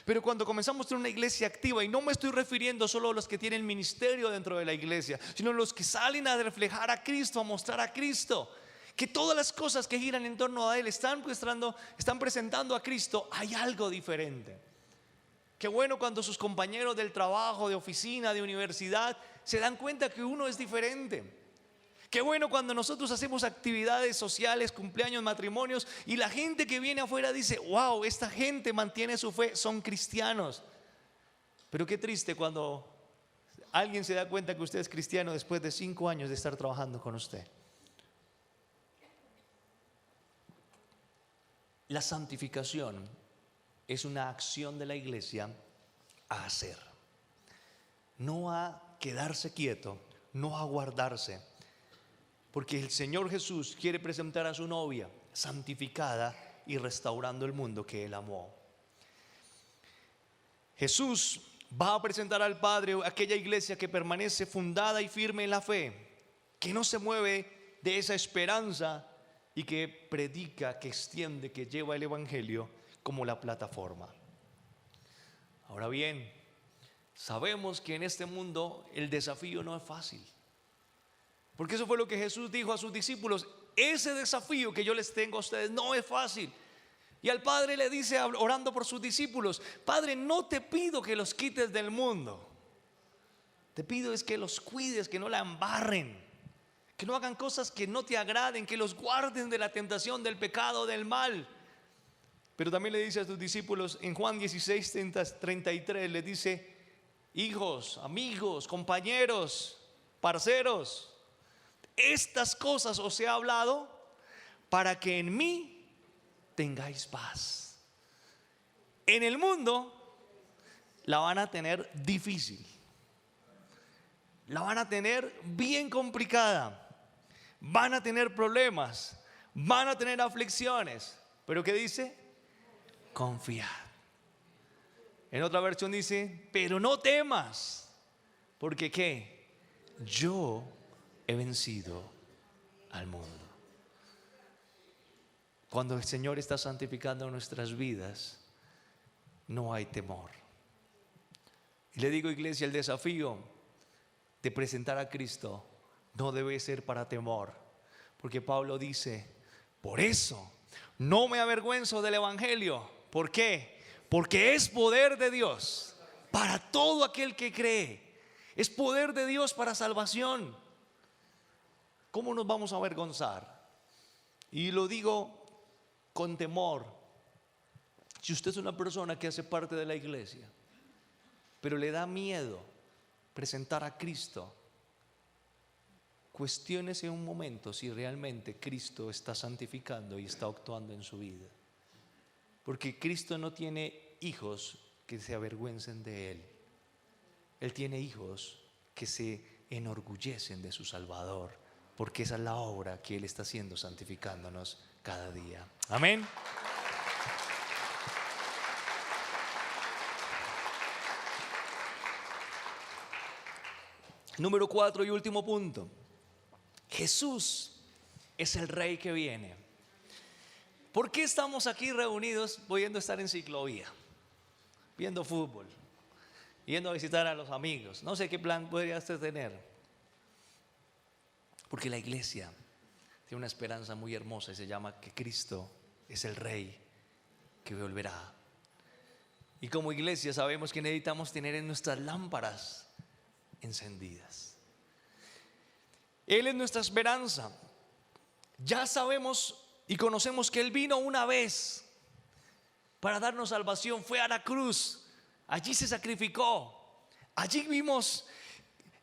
Pero cuando comenzamos a tener una iglesia activa, y no me estoy refiriendo solo a los que tienen ministerio dentro de la iglesia, sino a los que salen a reflejar a Cristo, a mostrar a Cristo, que todas las cosas que giran en torno a Él están presentando a Cristo, hay algo diferente. Qué bueno cuando sus compañeros del trabajo, de oficina, de universidad, se dan cuenta que uno es diferente. Qué bueno cuando nosotros hacemos actividades sociales, cumpleaños, matrimonios, y la gente que viene afuera dice: wow, esta gente mantiene su fe, son cristianos. Pero qué triste cuando alguien se da cuenta que usted es cristiano después de 5 años de estar trabajando con usted. La santificación es una acción de la iglesia a hacer, no a quedarse quieto, no a guardarse, porque el Señor Jesús quiere presentar a su novia santificada y restaurando el mundo que Él amó. Jesús va a presentar al Padre aquella iglesia que permanece fundada y firme en la fe, que no se mueve de esa esperanza y que predica, que extiende, que lleva el evangelio como la plataforma. Ahora bien, sabemos que en este mundo el desafío no es fácil. Porque eso fue lo que Jesús dijo a sus discípulos. Ese desafío que yo les tengo a ustedes no es fácil. Y al Padre le dice, orando por sus discípulos: Padre, no te pido que los quites del mundo. Te pido es que los cuides, que no la embarren, que no hagan cosas que no te agraden, que los guarden de la tentación, del pecado, del mal. Pero también le dice a sus discípulos en Juan 16, 33, le dice: hijos, amigos, compañeros, parceros, estas cosas os he hablado para que en mí tengáis paz. En el mundo la van a tener difícil, la van a tener bien complicada, van a tener problemas, van a tener aflicciones. Pero ¿qué dice? Confiad. En otra versión dice: pero no temas, porque ¿qué? Yo he vencido al mundo. Cuando el Señor está santificando nuestras vidas, no hay temor. Y le digo, iglesia, el desafío de presentar a Cristo no debe ser para temor, porque Pablo dice: por eso no me avergüenzo del evangelio. ¿Por qué? Porque es poder de Dios para todo aquel que cree. Es poder de Dios para salvación. ¿Cómo nos vamos a avergonzar? Y lo digo con temor. Si usted es una persona que hace parte de la iglesia, pero le da miedo presentar a Cristo, cuestiónese un momento si realmente Cristo está santificando y está actuando en su vida. Porque Cristo no tiene hijos que se avergüencen de Él. Él tiene hijos que se enorgullecen de su Salvador, porque esa es la obra que Él está haciendo, santificándonos cada día. Amén. Número 4 y último punto. Jesús es el Rey que viene. ¿Por qué estamos aquí reunidos pudiendo estar en ciclovía, viendo fútbol, yendo a visitar a los amigos? No sé qué plan podría usted tener. Porque la iglesia tiene una esperanza muy hermosa y se llama que Cristo es el Rey que volverá. Y como iglesia sabemos que necesitamos tener en nuestras lámparas encendidas. Él es nuestra esperanza. Ya sabemos y conocemos que Él vino una vez para darnos salvación. Fue a la cruz, allí se sacrificó. Allí vimos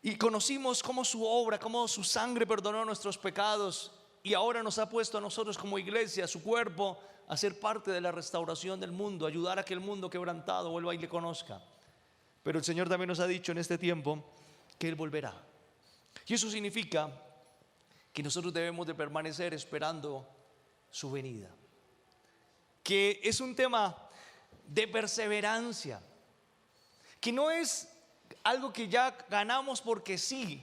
y conocimos cómo su obra, cómo su sangre perdonó nuestros pecados. Y ahora nos ha puesto a nosotros como iglesia, su cuerpo, a ser parte de la restauración del mundo, ayudar a que el mundo quebrantado vuelva y le conozca. Pero el Señor también nos ha dicho en este tiempo que Él volverá. Y eso significa que nosotros debemos de permanecer esperando su venida. Que es un tema de perseverancia, que no es algo que ya ganamos porque sí,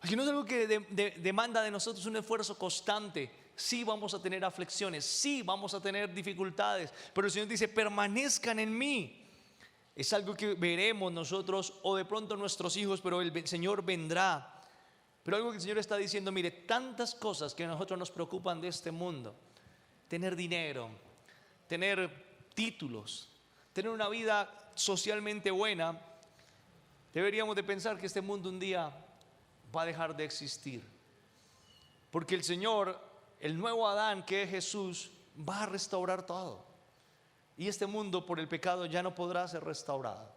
que no es algo que demanda de nosotros un esfuerzo constante. Sí vamos a tener aflicciones, sí vamos a tener dificultades, pero el Señor dice: permanezcan en mí. Es algo que veremos nosotros o de pronto nuestros hijos, pero el Señor vendrá. Pero algo que el Señor está diciendo: mire, tantas cosas que a nosotros nos preocupan de este mundo, tener dinero, tener títulos, tener una vida socialmente buena, deberíamos de pensar que este mundo un día va a dejar de existir, porque el Señor, el nuevo Adán que es Jesús, va a restaurar todo, y este mundo por el pecado ya no podrá ser restaurado.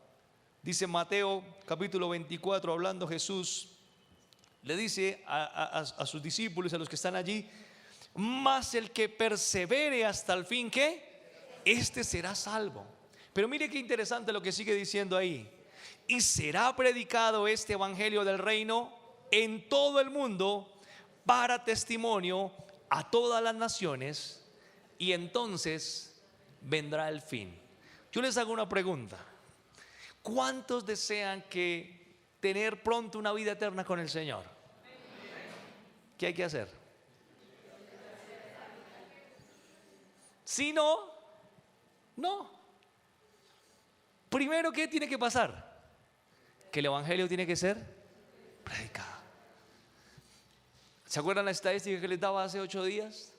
Dice Mateo capítulo 24, hablando Jesús, le dice a sus discípulos, a los que están allí: mas el que persevere hasta el fin, ¿qué? Este será salvo. Pero mire qué interesante lo que sigue diciendo ahí: y será predicado este evangelio del reino en todo el mundo para testimonio a todas las naciones, y entonces vendrá el fin. Yo les hago una pregunta: ¿cuántos desean tener pronto una vida eterna con el Señor? ¿Qué hay que hacer? Si no, No. Primero, ¿qué tiene que pasar? Que el evangelio tiene que ser predicado. ¿Se acuerdan la estadística que les daba hace 8 días?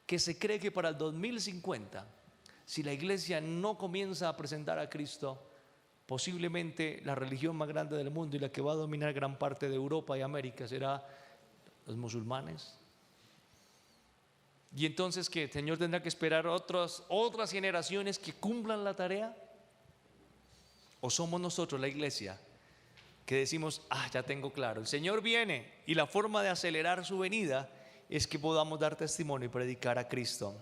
Que se cree que para el 2050, si la iglesia no comienza a presentar a Cristo, posiblemente la religión más grande del mundo y la que va a dominar gran parte de Europa y América será los musulmanes. Y entonces, ¿qué? ¿El Señor tendrá que esperar otras generaciones que cumplan la tarea? ¿O somos nosotros, la iglesia, que decimos, ya tengo claro, el Señor viene y la forma de acelerar su venida es que podamos dar testimonio y predicar a Cristo?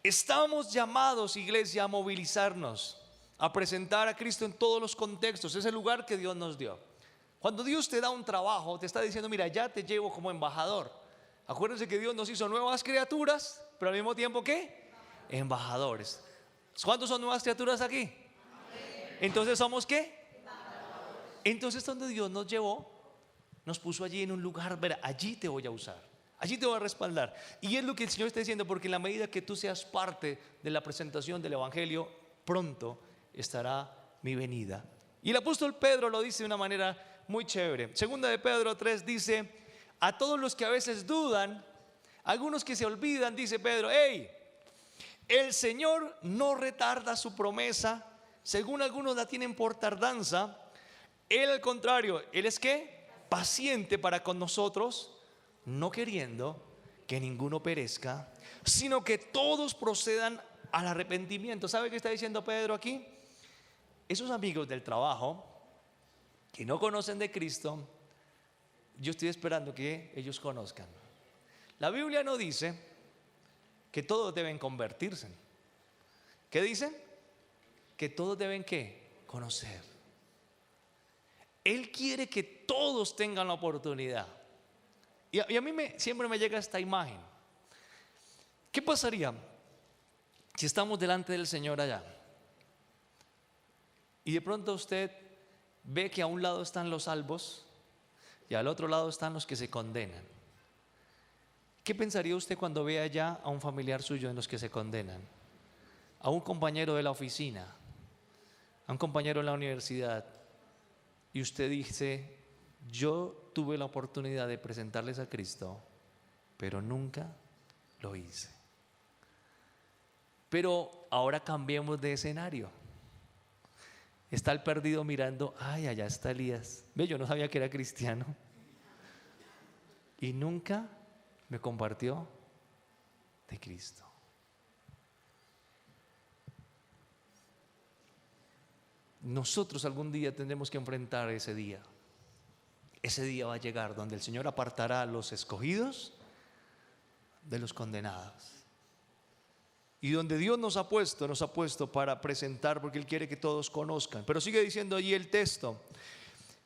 Estamos llamados, iglesia, a movilizarnos, a presentar a Cristo en todos los contextos. Es el lugar que Dios nos dio. Cuando Dios te da un trabajo, te está diciendo, mira, ya te llevo como embajador. Acuérdense que Dios nos hizo nuevas criaturas, pero al mismo tiempo, ¿qué? Embajadores. ¿Cuántos son nuevas criaturas aquí? Entonces, ¿somos qué? Entonces, donde Dios nos llevó, nos puso allí en un lugar, verá, allí te voy a usar, allí te voy a respaldar. Y es lo que el Señor está diciendo, porque en la medida que tú seas parte de la presentación del evangelio, pronto estará mi venida. Y el apóstol Pedro lo dice de una manera muy chévere. Segunda de Pedro 3 dice: a todos los que a veces dudan, algunos que se olvidan, dice Pedro, hey, el Señor no retarda su promesa, según algunos la tienen por tardanza. Él, al contrario, Él es ¿qué? Paciente para con nosotros, no queriendo que ninguno perezca, sino que todos procedan al arrepentimiento. ¿Sabe qué está diciendo Pedro aquí? Esos amigos del trabajo que no conocen de Cristo, yo estoy esperando que ellos conozcan. La Biblia no dice que todos deben convertirse. ¿Qué dicen? Que todos deben ¿qué? Conocer. Él quiere que todos tengan la oportunidad. Y a mí siempre me llega esta imagen. ¿Qué pasaría si estamos delante del Señor allá y de pronto usted ve que a un lado están los salvos y al otro lado están los que se condenan? ¿Qué pensaría usted cuando ve allá a un familiar suyo en los que se condenan? A un compañero de la oficina, a un compañero en la universidad, y usted dice, yo tuve la oportunidad de presentarles a Cristo, pero nunca lo hice. Pero ahora cambiemos de escenario. Está el perdido mirando, ay, allá está Elías. Ve, yo no sabía que era cristiano y nunca me compartió de Cristo. Nosotros algún día tendremos que enfrentar ese día. Ese día va a llegar donde el Señor apartará a los escogidos de los condenados. Y donde Dios nos ha puesto para presentar, porque Él quiere que todos conozcan. Pero sigue diciendo allí el texto,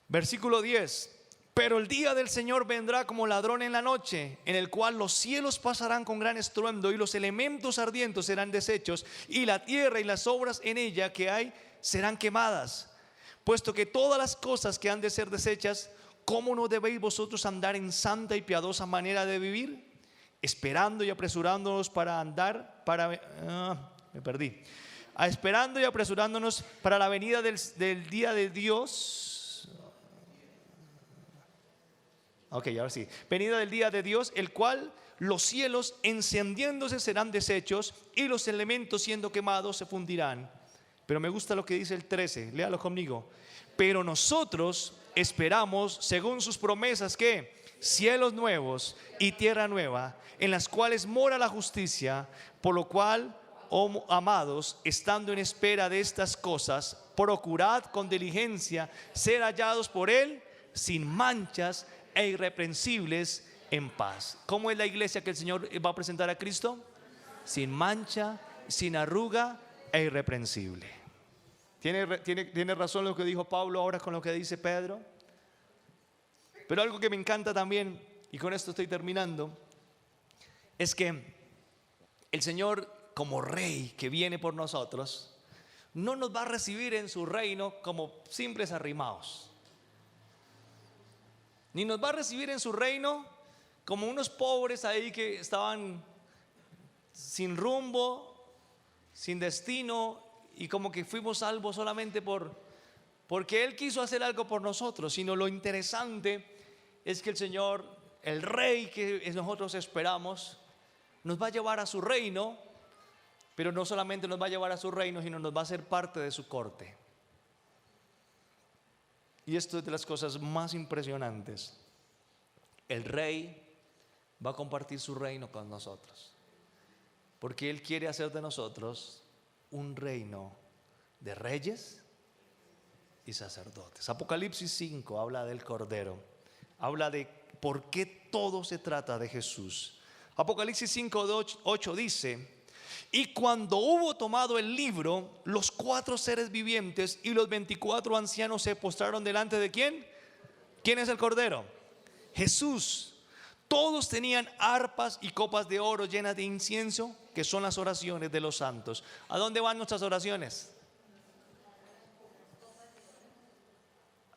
versículo 10: pero el día del Señor vendrá como ladrón en la noche, en el cual los cielos pasarán con gran estruendo y los elementos ardientes serán deshechos, y la tierra y las obras en ella que hay serán quemadas. Puesto que todas las cosas que han de ser deshechas, ¿cómo no debéis vosotros andar en santa y piadosa manera de vivir? Esperando y apresurándonos esperando y apresurándonos para la venida del día de Dios. Ok, ahora sí. Venida del día de Dios, el cual los cielos encendiéndose serán deshechos y los elementos siendo quemados se fundirán. Pero me gusta lo que dice el 13, léalo conmigo. Pero nosotros esperamos, según sus promesas, ¿qué? Cielos nuevos y tierra nueva, en las cuales mora la justicia. Por lo cual, oh amados, estando en espera de estas cosas, procurad con diligencia ser hallados por Él sin manchas e irreprensibles en paz. ¿Cómo es la iglesia que el Señor va a presentar a Cristo? Sin mancha, sin arruga e irreprensible. ¿Tiene razón lo que dijo Pablo ahora con lo que dice Pedro? Pero algo que me encanta también, y con esto estoy terminando, es que el Señor, como Rey que viene por nosotros, no nos va a recibir en su reino como simples arrimados, ni nos va a recibir en su reino como unos pobres ahí que estaban sin rumbo sin destino y como que fuimos salvos solamente porque Él quiso hacer algo por nosotros, sino lo interesante es que el Señor, el Rey que nosotros esperamos, nos va a llevar a su reino, pero no solamente nos va a llevar a su reino, sino nos va a hacer parte de su corte. Y esto es de las cosas más impresionantes. El Rey va a compartir su reino con nosotros, porque Él quiere hacer de nosotros un reino de reyes y sacerdotes. Apocalipsis 5 habla del Cordero, habla de por qué todo se trata de Jesús. Apocalipsis 5:8 dice: y cuando hubo tomado el libro, los 4 seres vivientes y los 24 ancianos se postraron delante de ¿quién? ¿Quién es el Cordero? Jesús. Todos tenían arpas y copas de oro llenas de incienso, que son las oraciones de los santos. ¿A dónde van nuestras oraciones?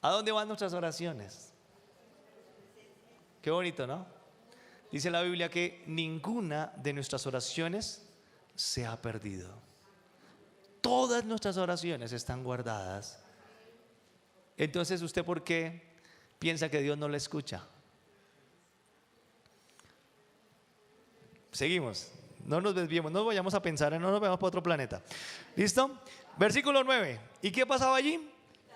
¿A dónde van nuestras oraciones? Qué bonito, ¿no? Dice la Biblia que ninguna de nuestras oraciones se ha perdido. Todas nuestras oraciones están guardadas. Entonces, ¿usted por qué piensa que Dios no le escucha? Seguimos, no nos desviemos, no vayamos a pensar, no nos vayamos para otro planeta. ¿Listo? Versículo 9. ¿Y qué pasaba allí?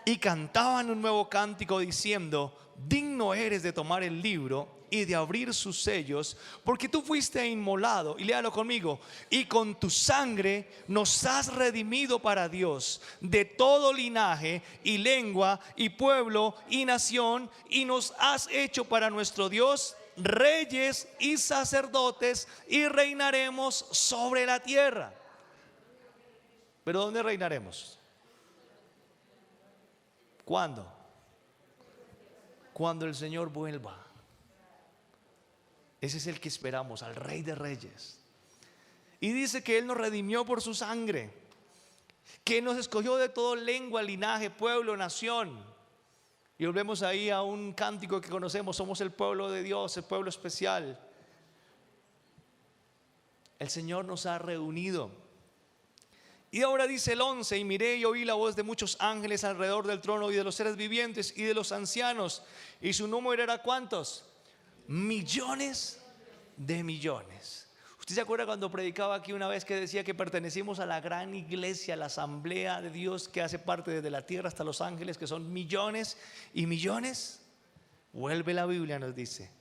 Y cantaban un nuevo cántico diciendo: digno eres de tomar el libro y de abrir sus sellos, porque tú fuiste inmolado, y léalo conmigo, y con tu sangre nos has redimido para Dios de todo linaje y lengua y pueblo y nación, y nos has hecho para nuestro Dios reyes y sacerdotes, y reinaremos sobre la tierra. ¿Pero dónde reinaremos? ¿Cuándo? Cuando el Señor vuelva. Ese es el que esperamos, al Rey de Reyes. Y dice que Él nos redimió por su sangre, que nos escogió de toda lengua, linaje, pueblo, nación. Y volvemos ahí a un cántico que conocemos: somos el pueblo de Dios, el pueblo especial. El Señor nos ha reunido. Y ahora dice el 11: y miré y oí la voz de muchos ángeles alrededor del trono y de los seres vivientes y de los ancianos, y su número era ¿cuántos? Millones de millones. ¿Usted se acuerda cuando predicaba aquí una vez que decía que pertenecimos a la gran iglesia, a la asamblea de Dios que hace parte desde la tierra hasta los ángeles, que son millones y millones? Vuelve la Biblia, nos dice: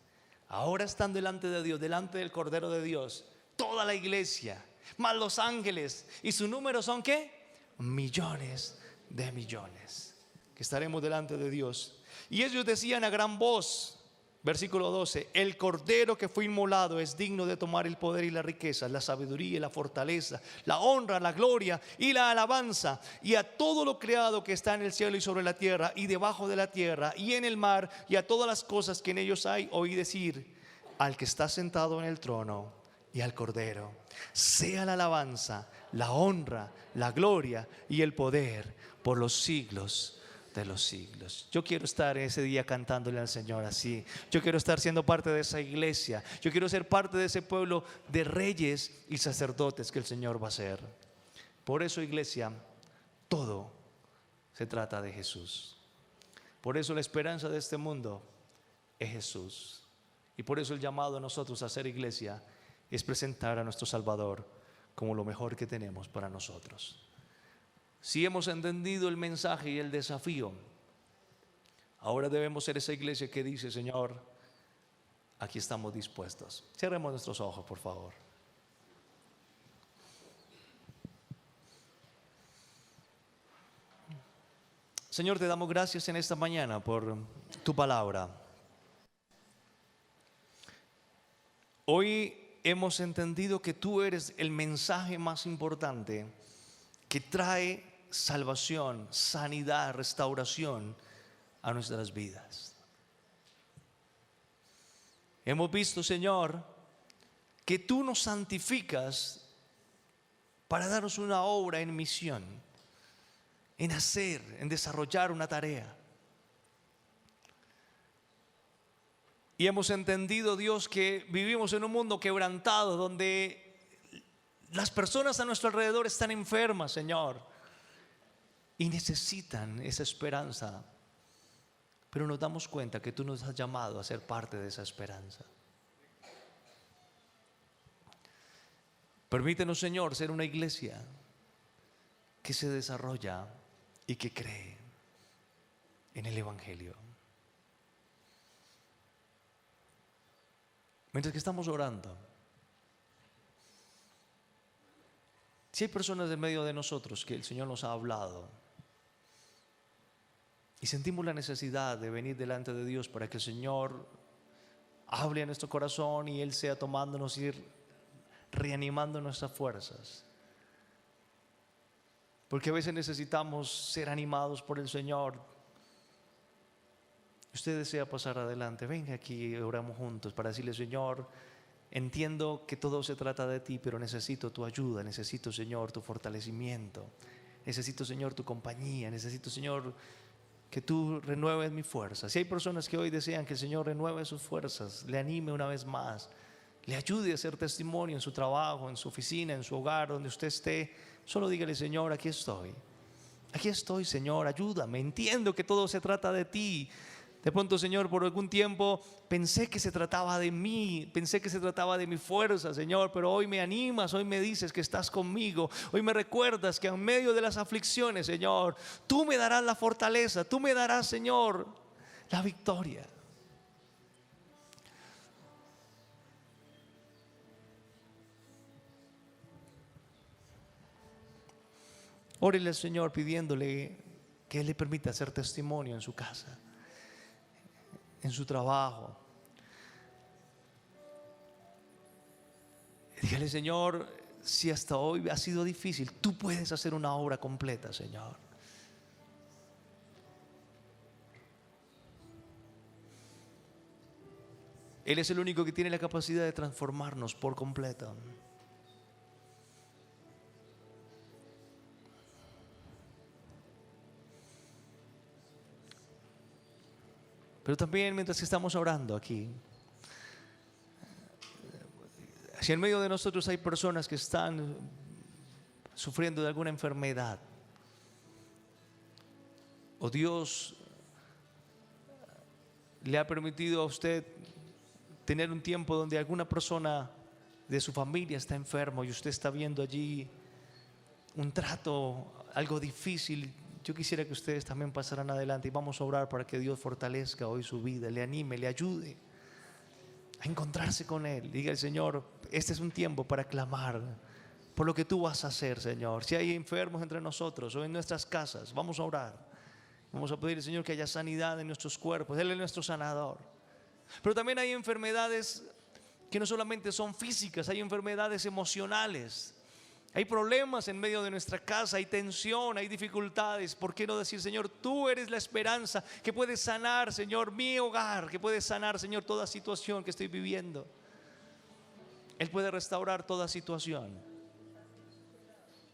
ahora están delante de Dios, delante del Cordero de Dios, toda la iglesia, más los ángeles, y su número son ¿qué? Millones de millones, que estaremos delante de Dios. Y ellos decían a gran voz, versículo 12: el Cordero que fue inmolado es digno de tomar el poder y la riqueza, la sabiduría y la fortaleza, la honra, la gloria y la alabanza, y a todo lo creado que está en el cielo y sobre la tierra y debajo de la tierra y en el mar, y a todas las cosas que en ellos hay. Oí decir al que está sentado en el trono y al Cordero: sea la alabanza, la honra, la gloria y el poder por los siglos de los siglos. Yo quiero estar ese día cantándole al Señor así. Yo quiero estar siendo parte de esa iglesia. Yo quiero ser parte de ese pueblo de reyes y sacerdotes que el Señor va a ser. Por eso, iglesia, todo se trata de Jesús. Por eso la esperanza de este mundo es Jesús. Y por eso el llamado a nosotros a ser iglesia es presentar a nuestro Salvador como lo mejor que tenemos para nosotros. Si hemos entendido el mensaje y el desafío, ahora debemos ser esa iglesia que dice: Señor, aquí estamos dispuestos. Cerremos nuestros ojos, por favor. Señor, te damos gracias en esta mañana por tu palabra. Hoy hemos entendido que tú eres el mensaje más importante que trae salvación, sanidad, restauración a nuestras vidas. Hemos visto, Señor, que tú nos santificas para darnos una obra en misión, en hacer, en desarrollar una tarea. Y hemos entendido, Dios, que vivimos en un mundo quebrantado donde Las personas a nuestro alrededor están enfermas, Señor, y necesitan esa esperanza. Pero nos damos cuenta que tú nos has llamado a ser parte de esa esperanza. Permítenos, Señor, ser una iglesia que se desarrolla y que cree en el Evangelio. Mientras que estamos orando, si hay personas en medio de nosotros que el Señor nos ha hablado y sentimos la necesidad de venir delante de Dios para que el Señor hable a nuestro corazón y Él sea tomándonos y reanimando nuestras fuerzas, porque a veces necesitamos ser animados por el Señor. Usted desea pasar adelante, venga aquí y oramos juntos para decirle: Señor, entiendo que todo se trata de ti, pero necesito tu ayuda, necesito, Señor, tu fortalecimiento, necesito, Señor, tu compañía, necesito, Señor, que tú renueves mi fuerza. Si hay personas que hoy desean que el Señor renueve sus fuerzas, le anime una vez más, le ayude a hacer testimonio en su trabajo, en su oficina, en su hogar, donde usted esté, solo dígale: Señor, aquí estoy, Señor, ayúdame, entiendo que todo se trata de ti. De pronto, Señor, por algún tiempo pensé que se trataba de mí, pensé que se trataba de mi fuerza, Señor, pero hoy me animas, hoy me dices que estás conmigo, hoy me recuerdas que en medio de las aflicciones, Señor, tú me darás la fortaleza, tú me darás, Señor, la victoria. Órele al Señor pidiéndole que Él le permita hacer testimonio en su casa, en su trabajo. Dígale: Señor, si hasta hoy ha sido difícil, tú puedes hacer una obra completa, Señor. Él es el único que tiene la capacidad de transformarnos por completo. Pero también, mientras que estamos orando aquí, si en medio de nosotros hay personas que están sufriendo de alguna enfermedad, o Dios le ha permitido a usted tener un tiempo donde alguna persona de su familia está enfermo y usted está viendo allí un trato, algo difícil, yo quisiera que ustedes también pasaran adelante y vamos a orar para que Dios fortalezca hoy su vida, le anime, le ayude a encontrarse con Él. Diga al Señor: este es un tiempo para clamar por lo que tú vas a hacer, Señor. Si hay enfermos entre nosotros o en nuestras casas, vamos a orar. Vamos a pedir al Señor que haya sanidad en nuestros cuerpos. Él es nuestro sanador. Pero también hay enfermedades que no solamente son físicas, hay enfermedades emocionales. Hay problemas en medio de nuestra casa, hay tensión, hay dificultades. ¿Por qué no decir: Señor, tú eres la esperanza que puede sanar, Señor, mi hogar, que puede sanar, Señor, toda situación que estoy viviendo? Él puede restaurar toda situación.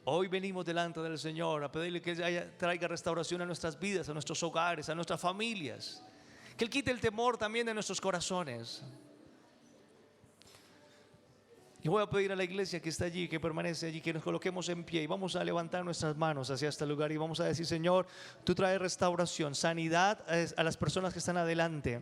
Hoy venimos delante del Señor a pedirle que Él traiga restauración a nuestras vidas, a nuestros hogares, a nuestras familias. Que Él quite el temor también de nuestros corazones. Y voy a pedir a la iglesia que está allí, que permanece allí, que nos coloquemos en pie y vamos a levantar nuestras manos hacia este lugar y vamos a decir: Señor, tú traes restauración, sanidad a las personas que están adelante.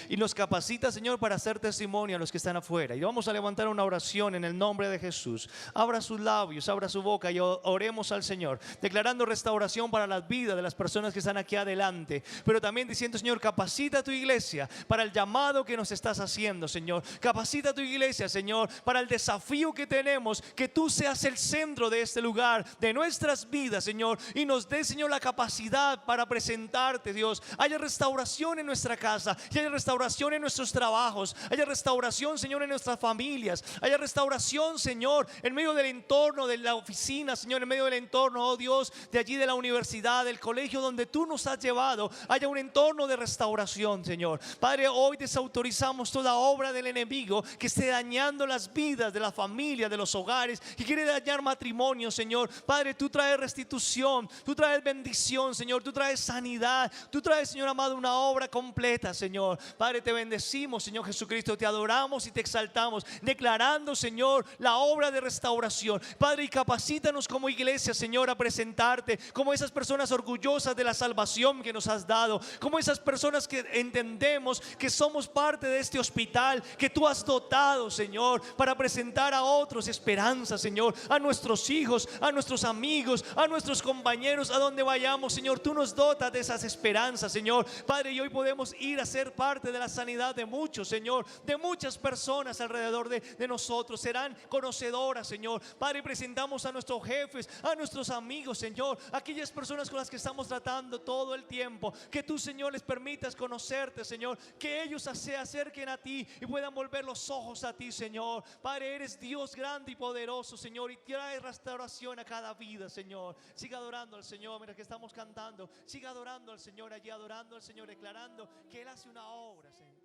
Y nos capacita, Señor, para hacer testimonio a los que están afuera. Y vamos a levantar una oración en el nombre de Jesús. Abra sus labios, abra su boca y oremos al Señor, declarando restauración para las vidas de las personas que están aquí adelante. Pero también diciendo: Señor, capacita a tu iglesia para el llamado que nos estás haciendo, Señor. Capacita a tu iglesia, Señor, para el desafío que tenemos. Que tú seas el centro de este lugar, de nuestras vidas, Señor. Y nos dé, Señor, la capacidad para presentarte, Dios. Haya restauración en nuestra casa, y haya restauración en nuestros trabajos, haya restauración, Señor, en nuestras familias, haya restauración, Señor, en medio del entorno de la oficina, Señor, en medio del entorno, oh Dios, de allí de la universidad, del colegio donde tú nos has llevado, haya un entorno de restauración, Señor. Padre, hoy desautorizamos toda obra del enemigo que esté dañando las vidas de la familia, de los hogares, que quiere dañar matrimonios, Señor. Padre, tú traes restitución, tú traes bendición, Señor, tú traes sanidad, tú traes, Señor amado, una obra completa, Señor. Padre, te bendecimos, Señor Jesucristo, te adoramos y te exaltamos, declarando, Señor, la obra de restauración. Padre, y capacítanos como iglesia, Señor, a presentarte como esas personas orgullosas de la salvación que nos has dado, como esas personas que entendemos que somos parte de este hospital que tú has dotado, Señor, para presentar a otros esperanza, Señor, a nuestros hijos, a nuestros amigos, a nuestros compañeros, a donde vayamos, Señor, tú nos dotas de esas esperanzas, Señor. Padre, y hoy podemos ir a ser parte de la sanidad de muchos, Señor, de muchas personas alrededor de nosotros. Serán conocedoras, Señor. Padre, presentamos a nuestros jefes, a nuestros amigos, Señor, aquellas personas con las que estamos tratando todo el tiempo, que tú, Señor, les permitas conocerte, Señor, que ellos se acerquen a ti y puedan volver los ojos a ti, Señor. Padre, eres Dios grande y poderoso, Señor, y trae restauración a cada vida, Señor. Siga adorando al Señor mientras que estamos cantando. Siga adorando al Señor allí, adorando al Señor, declarando que Él hace una obra, Señor.